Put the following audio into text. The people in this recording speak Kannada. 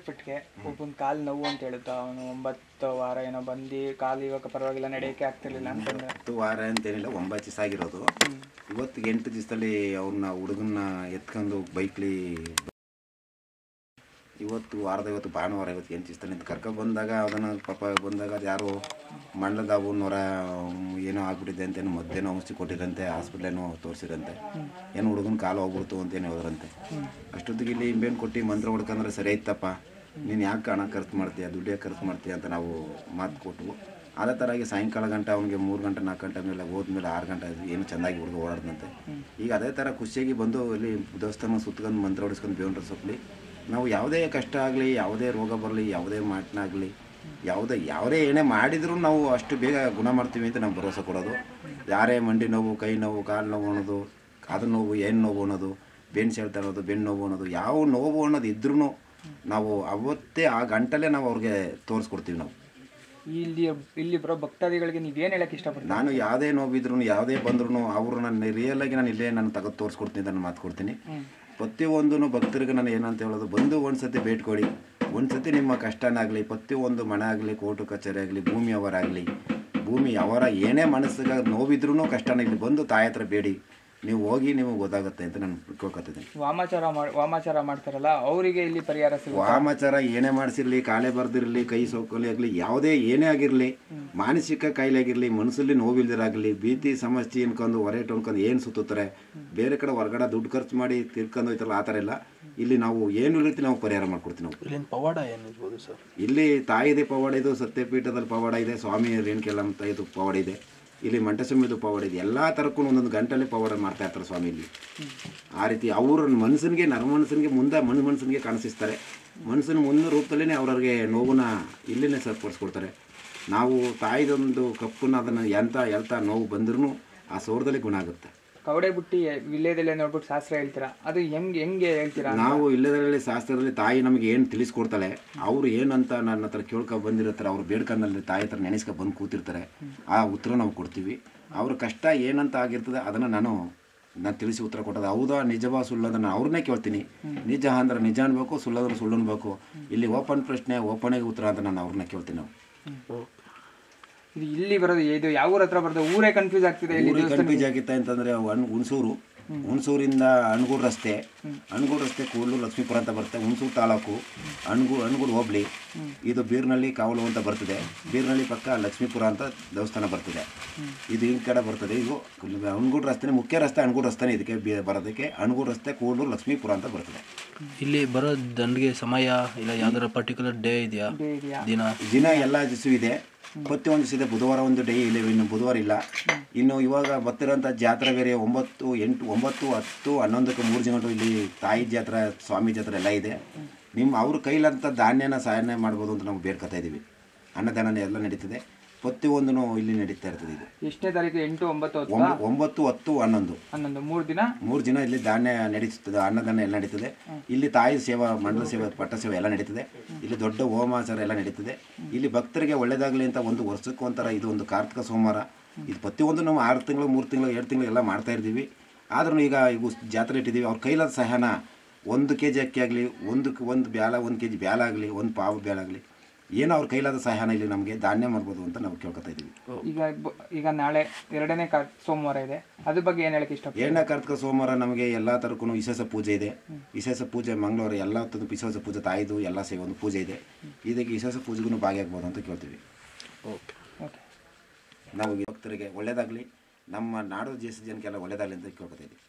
ಪಟ್ಟಿಗೆ ಒಬ್ಬನ ಕಾಲು ನೋವು ಅಂತ ಹೇಳುತ್ತಾ, ಅವನು 9 ವಾರ ಏನೋ ಬಂದು ಕಾಲು ಇವಾಗ ಪರವಾಗಿಲ್ಲ, ನಡೆಯೋಕ್ಕೆ ಆಗ್ತಿರ್ಲಿಲ್ಲ ಅಂತಂದ್ರೆ. 10 ವಾರ ಅಂತೇನಿಲ್ಲ, 9 ದಿವಸ ಆಗಿರೋದು. ಇವತ್ತಿಗೆ 8 ದಿವಸದಲ್ಲಿ ಅವ್ರನ್ನ ಹುಡುಗನ್ನ ಎತ್ಕೊಂಡು ಬೈಕ್ಲಿ ಇವತ್ತು ಭಾನುವಾರ, ಇವತ್ತು 8 ದಿವಸದಲ್ಲಿ ಅಂತ ಕರ್ಕೊಂಡು ಬಂದಾಗ ಅದನ್ನು ಪಾಪ ಬಂದಾಗ ಅದು ಯಾರೋ ಮಂಡಲದಾವು ನೊರ ಏನೋ ಆಗ್ಬಿಟ್ಟಿದೆ ಅಂತೇನು ಮದ್ದೇನೋ ಔಷಧಿ ಕೊಟ್ಟಿರಂತೆ, ಹಾಸ್ಪಿಟ್ಲೇನೋ ತೋರಿಸಿರಂತೆ, ಏನು ಹುಡುಗನ ಕಾಲು ಹೋಗ್ಬಿಡ್ತು ಅಂತೇನು ಹೇಳಿದ್ರಂತೆ. ಅಷ್ಟೊತ್ತಿಗೆ ಇಲ್ಲಿ ಇಂಬೇನು ಕೊಟ್ಟು ಮಂತ್ರ ಹೊಡ್ಕಂದ್ರೆ ಸರಿ ಆಯ್ತಪ್ಪ, ನೀನು ಯಾಕೆ ಹಣ ಖರ್ಚು ಮಾಡ್ತೀಯ, ದುಡ್ಡು ಯಾಕೆ ಖರ್ಚು ಮಾಡ್ತೀಯ ಅಂತ ನಾವು ಮಾತು ಕೊಟ್ಟು ಅದೇ ಥರಾಗಿ ಸಾಯಂಕಾಲ ಗಂಟೆ ಅವ್ನಿಗೆ 3 ಗಂಟೆ 4 ಗಂಟೆ ಮೇಲೆ ಹೋದ್ಮೇಲೆ 6 ಗಂಟೆ ಏನು ಚೆಂದಾಗಿ ಹುಡುಗ ಓಡಾಡ್ದಂತೆ. ಈಗ ಅದೇ ಥರ ಖುಷಿಯಾಗಿ ಬಂದು ಇಲ್ಲಿ ದೇವಸ್ಥಾನ ಸುತ್ಕೊಂಡು ಮಂತ್ರ ಹೊಡಿಸ್ಕೊಂಡು ಬೇವ್ರ ಸೊಪ್ಪಲಿ ನಾವು ಯಾವುದೇ ಕಷ್ಟ ಆಗಲಿ, ಯಾವುದೇ ರೋಗ ಬರಲಿ, ಯಾವುದೇ ಮಾಟನಾಗಲಿ, ಯಾವುದೇ ಏನೇ ಮಾಡಿದರೂ ನಾವು ಅಷ್ಟು ಬೇಗ ಗುಣ ಮಾಡ್ತೀವಿ ಅಂತ ನಾವು ಭರವಸೆ ಕೊಡೋದು. ಯಾರೇ ಮಂಡಿ ನೋವು, ಕೈ ನೋವು, ಕಾಲು ನೋವು ಅನ್ನೋದು, ಕಾದು ನೋವು, ಏನು ನೋವು ಅನ್ನೋದು, ಬೆನ್ನು ಸೆಳ್ತಾ ಅನ್ನೋದು, ಬೆನ್ನು ನೋವು ಅನ್ನೋದು, ಯಾವ ನೋವು ಅನ್ನೋದು ಇದ್ರೂ ನಾವು ಅವತ್ತೇ ಆ ಗಂಟಲೇ ನಾವು ಅವ್ರಿಗೆ ತೋರಿಸ್ಕೊಡ್ತೀವಿ. ನಾವು ಇಲ್ಲಿ ಬರೋ ಭಕ್ತಾದಿಗಳಿಗೆ ನೀವೇನು ಹೇಳಕ್ಕೆ ಇಷ್ಟಪಡ್ತೀನಿ? ನಾನು ಯಾವುದೇ ನೋವಿದ್ರು, ಯಾವುದೇ ಬಂದ್ರೂ ಅವರು ನನ್ನ ರಿಯಲಾಗಿ ನಾನು ಇಲ್ಲೇ ನಾನು ತೆಗೆದು ತೋರಿಸ್ಕೊಡ್ತೀನಿ ಅಂತ ನಾನು ಮಾತು ಕೊಡ್ತೀನಿ. ಪ್ರತಿಯೊಂದು ಭಕ್ತರಿಗೆ ನಾನು ಏನಂತ ಹೇಳೋದು, ಬಂದು ಒಂದು ಸತಿ ಭೇಟಿ ಕೊಡಿ, ಒಂದು ಸತಿ ನಿಮ್ಮ ಕಷ್ಟನಾಗಲಿ, ಪ್ರತಿಯೊಂದು ಮನೆ ಆಗಲಿ, ಕೋರ್ಟು ಕಚೇರಿ ಆಗಲಿ, ಭೂಮಿ ಅವರ ಏನೇ ಮನಸ್ಸಿಗೆ ನೋವಿದ್ರೂ ಕಷ್ಟನ ಇಲ್ಲಿ ಬಂದು ತಾಯಿ ಹತ್ರ ಬೇಡಿ, ನೀವು ಹೋಗಿ ನಿಮಗೆ ಗೊತ್ತಾಗುತ್ತೆ ಅಂತ ನಾನು ಕೇಳ್ಕೊತಿದ್ದೀನಿ. ವಾಮಾಚಾರ ಮಾಡ್ತಾರಲ್ಲ ಅವರಿಗೆ ಇಲ್ಲಿ ಪರಿಹಾರ ಸಿಗುತ್ತೆ? ವಾಮಾಚಾರ ಏನೇ ಮಾಡಿಸಿರಲಿ, ಕಾಲೇ ಬರ್ದಿರಲಿ, ಕೈ ಸೋಕಲಿ ಆಗಲಿ, ಯಾವುದೇ ಏನೇ ಆಗಿರಲಿ, ಮಾನಸಿಕ ಕಾಯಿಲೆ ಆಗಿರಲಿ, ಮನಸ್ಸಲ್ಲಿ ನೋವಿಲ್ದಿರಾಗಲಿ, ಭೀತಿ ಸಮಸ್ಯೆ ಅನ್ಕೊಂಡು ಹೊರಟು ಅನ್ಕೊಂಡು ಏನು ಸುತ್ತುತ್ತಾರೆ, ಬೇರೆ ಕಡೆ ಹೊರಗಡೆ ದುಡ್ಡು ಖರ್ಚು ಮಾಡಿ ತಿರ್ಕೊಂಡು ಹೋಯ್ತಾರಲ್ಲ, ಆ ಥರ ಎಲ್ಲ ಇಲ್ಲಿ ನಾವು ಏನು ರೀತಿ ನಾವು ಪರಿಹಾರ ಮಾಡ್ಕೊಡ್ತೀವಿ. ನಾವು ಇಲ್ಲಿನ ಪವಾಡ ಏನಿರ್ಬೋದು ಸರ್? ಇಲ್ಲಿ ತಾಯಿದೆ ಪವಾಡ ಇದು, ಸತ್ಯಪೀಠದಲ್ಲಿ ಪವಾಡ ಇದೆ, ಸ್ವಾಮಿ ರೇಣುಕೆಲ್ಲ ಅಂತ ಇದು ಪವಾಡ ಇದೆ, ಇಲ್ಲಿ ಮಂಟಸ್ವಾಮಿದು ಪವಾಡ ಇದೆ. ಎಲ್ಲ ಥರಕ್ಕೂ ಒಂದೊಂದು ಗಂಟೆಲೆ ಪವಾಡ ಮಾಡ್ತಾ ಇರ್ತಾರೆ ಸ್ವಾಮಿ ಇಲ್ಲಿ. ಆ ರೀತಿ ಅವ್ರ ಮನಸ್ಸಿಗೆ, ನರಮನಸ್ಸಿಗೆ ಮುಂದೆ ಮನಸ್ಸಿಗೆ ಕಾಣಿಸ್ತಾರೆ. ಮನಸ್ಸಿನ ಮುಂದೆ ರೂಪದಲ್ಲೇ ಅವ್ರವ್ರಿಗೆ ನೋವನ್ನ ಇಲ್ಲೇ ಸರಿಪಡಿಸ್ಕೊಡ್ತಾರೆ. ನಾವು ತಾಯಿದೊಂದು ಕಪ್ಪನ್ನ ಅದನ್ನು ಎಂತ ನೋವು ಬಂದ್ರೂ ಆ ಸೌರದಲ್ಲಿ ಗುಣ ಆಗುತ್ತೆ. ಕವಡೆ ಬುಟ್ಟಿ ವಿಳ್ಯದೆಲೆ ನೋಡ್ಬಿಟ್ಟು ಶಾಸ್ತ್ರ ಹೇಳ್ತೀರಾ, ಅದು ಹೆಂಗೆ ಹೇಳ್ತೀರಾ? ನಾವು ಇಲ್ಲದರಲ್ಲಿ ಶಾಸ್ತ್ರದಲ್ಲಿ ತಾಯಿ ನಮಗೆ ಏನು ತಿಳಿಸ್ಕೊಡ್ತಾಳೆ, ಅವ್ರು ಏನಂತ ನನ್ನ ಹತ್ರ ಕೇಳ್ಕೊಂಡು ಬಂದಿರ್ತಾರೆ, ಅವ್ರು ಬೇಡ್ಕಂದಲ್ಲಿ ತಾಯಿ ಹತ್ರ ನೆನೆಸ್ಕೊ ಬಂದು ಕೂತಿರ್ತಾರೆ, ಆ ಉತ್ತರ ನಾವು ಕೊಡ್ತೀವಿ. ಅವ್ರ ಕಷ್ಟ ಏನಂತ ಆಗಿರ್ತದೆ ಅದನ್ನು ನಾನು ತಿಳಿಸಿ ಉತ್ತರ ಕೊಟ್ಟದ್ದು. ಹೌದಾ ನಿಜವಾ ಸುಳ್ಳೋದನ್ನು ಅವ್ರನ್ನೇ ಕೇಳ್ತೀನಿ. ನಿಜ ಅಂದ್ರೆ ನಿಜ ಅನ್ಬೇಕು, ಸುಳ್ಳೋದ್ರೆ ಸುಳ್ಳು ಅನ್ಬೇಕು. ಇಲ್ಲಿ ಓಪನ್ ಪ್ರಶ್ನೆ, ಓಪನಿಗೆ ಉತ್ತರ ಅಂತ ನಾನು ಅವ್ರನ್ನ ಕೇಳ್ತೀನಿ. ನಾವು ಇಲ್ಲಿ ಬರೋದು ಇದು ಯಾವ ಊರ ಹತ್ರ ಬರೋದು? ಊರೇ ಕನ್ಫ್ಯೂಸ್ ಆಗ್ತಿದೆ. ಕನ್ಫ್ಯೂಸ್ ಆಗಿತ್ತೆ ಅಂತಂದರೆ ಹುಣಸೂರಿಂದ ಅಣಗೂರು ರಸ್ತೆ, ಕೂಡ್ಲೂರು ಲಕ್ಷ್ಮೀಪುರ ಅಂತ ಬರುತ್ತೆ. ಹುಣಸೂರು ತಾಲೂಕು, ಅಣಗೂರು ಹೋಬಳಿ. ಇದು ಬೀರ್ನಳ್ಳಿ ಕಾವಲು ಅಂತ ಬರ್ತದೆ. ಬೀರ್ನಳ್ಳಿ ಪಕ್ಕ ಲಕ್ಷ್ಮೀಪುರ ಅಂತ ದೇವಸ್ಥಾನ ಬರ್ತದೆ. ಇದು ಈ ಕಡೆ ಬರ್ತದೆ. ಇದು ಅಣಗೂರು ರಸ್ತೆ, ಮುಖ್ಯ ರಸ್ತೆ ಅಣಗೂರು ರಸ್ತೆನೇ ಇದಕ್ಕೆ ಬರೋದಕ್ಕೆ. ಅಣಗೂರು ರಸ್ತೆ, ಕೂಡ್ಲೂರು ಲಕ್ಷ್ಮೀಪುರ ಅಂತ ಬರ್ತದೆ. ಇಲ್ಲಿ ಬರೋ ದಂಡಿಗೆ ಸಮಯ ಇಲ್ಲ, ಯಾವ್ದಾರ ಪರ್ಟಿಕ್ಯುಲರ್ ಡೇ ಇದೆಯಾ? ದಿನ ಎಲ್ಲ ದಿವಸ ಇದೆ. ಪ್ರತಿಯೊಂದು ದಿವಸ ಇದೆ. ಬುಧವಾರ ಒಂದು ಡೇ ಇಲ್ಲ, ಇನ್ನು ಬುಧವಾರ ಇಲ್ಲ. ಇನ್ನು ಇವಾಗ ಬರ್ತಿರೋಂಥ ಜಾತ್ರೆ ಬೇರೆ 9, 8, 9, 10, 11ಕ್ಕೆ 3 ಗಂಟು ಇಲ್ಲಿ ತಾಯಿ ಜಾತ್ರೆ, ಸ್ವಾಮಿ ಜಾತ್ರೆ ಎಲ್ಲ ಇದೆ. ಅವ್ರ ಕೈಲಂತ ಧಾನ್ಯನ ಸಹಾಯ ಮಾಡ್ಬೋದು ಅಂತ ನಾವು ಬೇಡ್ಕೊತಾ ಇದ್ದೀವಿ. ಅನ್ನದಾನ ಎಲ್ಲ ನಡೀತದೆ. ಪ್ರತಿಯೊಂದೂ ಇಲ್ಲಿ ನಡೀತಾ ಇರ್ತದೆ. ಇದು ಎಷ್ಟನೇ ತಾರೀಕು? 8, 9, 10, 11 3 ದಿನ ಇಲ್ಲಿ ಧಾನ್ಯ ನಡೀತದೆ, ಅನ್ನದಾನ ಎಲ್ಲ ನಡೀತದೆ. ಇಲ್ಲಿ ತಾಯಿ ಸೇವಾ, ಮಂಡಲ ಸೇವೆ, ಪಟ್ಟ ಸೇವೆ ಎಲ್ಲ ನಡೀತದೆ. ಇಲ್ಲಿ ದೊಡ್ಡ ಹೋಮಾಚಾರ ಎಲ್ಲ ನಡೀತದೆ. ಇಲ್ಲಿ ಭಕ್ತರಿಗೆ ಒಳ್ಳೇದಾಗಲಿ ಅಂತ ಒಂದು ವರ್ಷಕ್ಕೆ ಒಂಥರ ಇದು ಒಂದು ಕಾರ್ತಿಕ ಸೋಮವಾರ. ಇದು ಪ್ರತಿಯೊಂದು ನಾವು 6 ತಿಂಗಳು, 3 ತಿಂಗಳು, 2 ತಿಂಗಳು ಎಲ್ಲ ಮಾಡ್ತಾ ಇದ್ದೀವಿ. ಆದ್ರೂ ಈಗ ಜಾತ್ರೆ ಇಟ್ಟಿದ್ದೀವಿ. ಅವ್ರ ಕೈಲಾದ ಸಹಾಯನ 1 kg ಅಕ್ಕಿ ಆಗಲಿ, ಒಂದು ಬ್ಯಾಲ, 1 kg ಬ್ಯಾಲ ಆಗಲಿ, 1 ಪಾವು ಬ್ಯಾಲ ಆಗಲಿ, ಏನೋ ಅವ್ರ ಕೈಲಾದ ಸಹಾಯನ ಇಲ್ಲಿ ನಮಗೆ ಧಾನ್ಯ ಮಾಡ್ಬೋದು ಅಂತ ನಾವು ಕೇಳ್ಕೊತಾ ಇದ್ದೀವಿ. ಈಗ ನಾಳೆ 2ನೇ ಸೋಮವಾರ ಇದೆ, ಅದ್ರ ಬಗ್ಗೆ ಏನು ಹೇಳಕ್ಕೆ ಇಷ್ಟ? 2ನೇ ಕಾರ್ತಿಕ ಸೋಮವಾರ ನಮಗೆ ಎಲ್ಲ ಥರಕ್ಕೂ ವಿಶೇಷ ಪೂಜೆ ಇದೆ. ವಿಶೇಷ ಪೂಜೆ ಮಂಗಳವಾರ ಎಲ್ಲ ವಿಶೇಷ ಪೂಜೆ ತಾಯಿದು ಎಲ್ಲ ಸೇವೆ ಒಂದು ಪೂಜೆ ಇದೆ. ಇದಕ್ಕೆ ವಿಶೇಷ ಪೂಜೆಗೂ ಭಾಗಿಯಾಗ್ಬೋದು ಅಂತ ಕೇಳ್ತೀವಿ. ಓಕೆ. ನಾವು ಭಕ್ತರಿಗೆ ಒಳ್ಳೇದಾಗಲಿ, ನಮ್ಮ ನಾಡು ದೇಶದ ಜನಕ್ಕೆಲ್ಲ ಒಳ್ಳೇದಾಗಲಿ ಅಂತ ಕೇಳ್ಕೊತಾ ಇದ್ದೀವಿ.